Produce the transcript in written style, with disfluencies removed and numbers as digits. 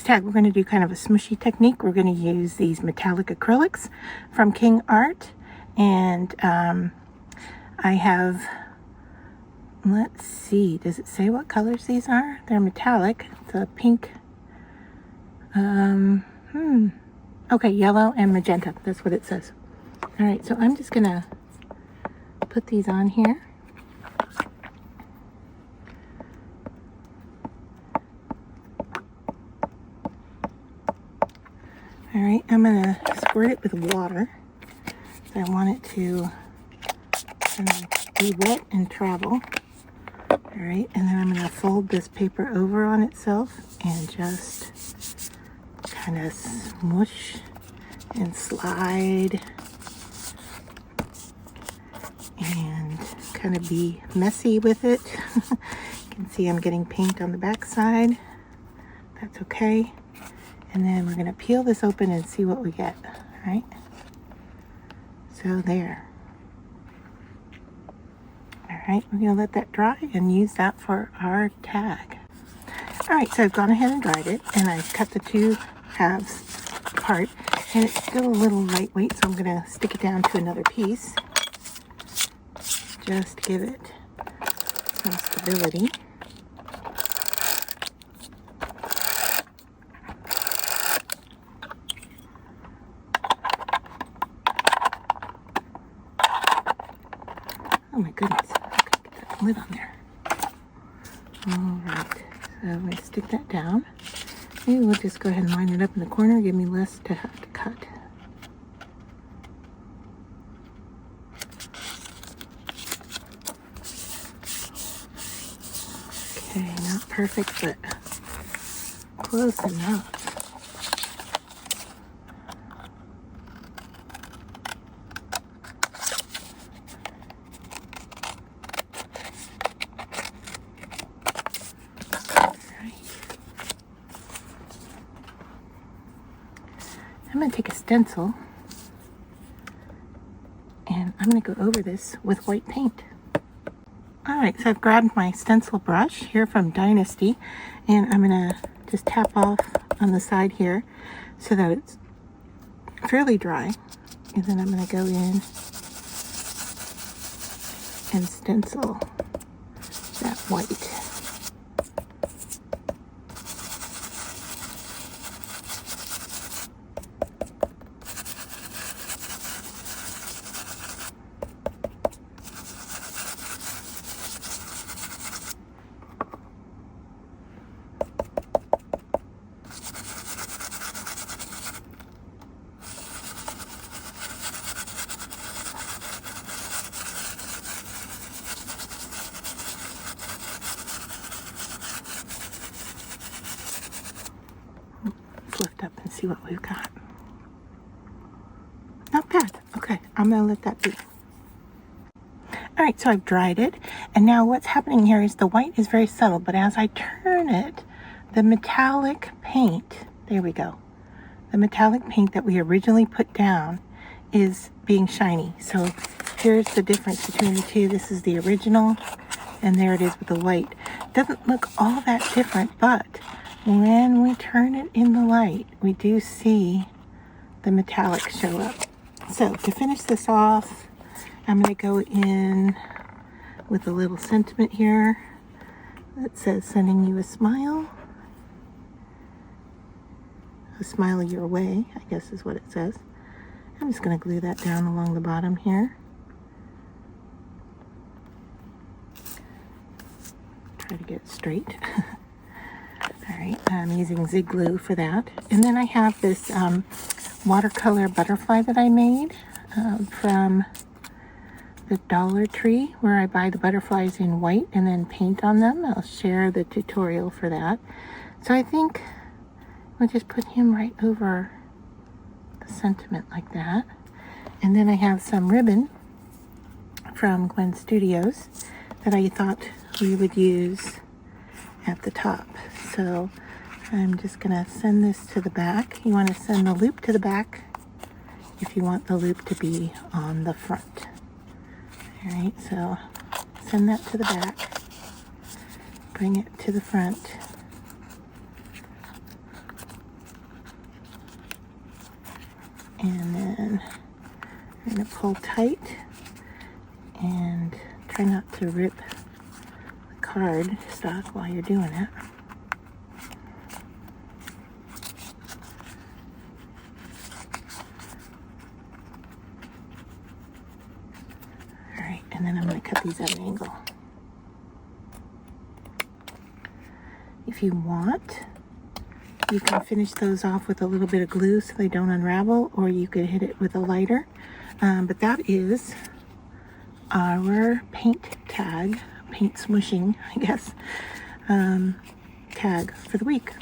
tag, we're going to do kind of a smooshy technique. We're going to use these metallic acrylics from KingArt. And I have, let's see, does it say what colors these are? They're metallic. It's a pink, okay, yellow and magenta. That's what it says. All right, so I'm just going to put these on here. All right, I'm going to squirt it with water. So I want it to kind of be wet and travel. All right, and then I'm going to fold this paper over on itself and just kind of smoosh and slide and kind of be messy with it. You can see I'm getting paint on the back side. That's okay. And then we're going to peel this open and see what we get. All right. So there. All right, we're going to let that dry and use that for our tag. All right, so I've gone ahead and dried it, and I've cut the two halves apart, and it's still a little lightweight, so I'm going to stick it down to another piece. Just give it some stability. Oh my goodness, I gotta get that lid on there. All right, so I'm gonna stick that down. Maybe we'll just go ahead and line it up in the corner, give me less to have to cut. Okay, not perfect, but close enough. I'm going to take a stencil and I'm going to go over this with white paint. Alright, so I've grabbed my stencil brush here from Dynasty, and I'm going to just tap off on the side here so that it's fairly dry. And then I'm going to go in and stencil that white. Lift up and see what we've got. Not bad. Okay, I'm gonna let that be. All right, so I've dried it, and now what's happening here is the white is very subtle, but as I turn it, the metallic paint, there we go, the metallic paint that we originally put down is being shiny. So here's the difference between the two. This is the original, and there it is with the white. Doesn't look all that different, but when we turn it in the light, we do see the metallic show up. So to finish this off, I'm going to go in with a little sentiment here that says, sending you a smile your way, I guess is what it says. I'm just going to glue that down along the bottom here. Try to get it straight. All right, I'm using Zig glue for that. And then I have this watercolor butterfly that I made from the Dollar Tree, where I buy the butterflies in white and then paint on them. I'll share the tutorial for that. So I think we'll just put him right over the sentiment like that. And then I have some ribbon from Gwen Studios that I thought we would use at the top. So I'm just gonna send this to the back. You want to send the loop to the back if you want the loop to be on the front. All right, so send that to the back, bring it to the front, And then I'm going to pull tight and try not to rip the card stock while you're doing it. Alright, and then I'm going to cut these at an angle. If you want, you can finish those off with a little bit of glue so they don't unravel, or you could hit it with a lighter. But that is our paint tag, paint smooshing, I guess, tag for the week.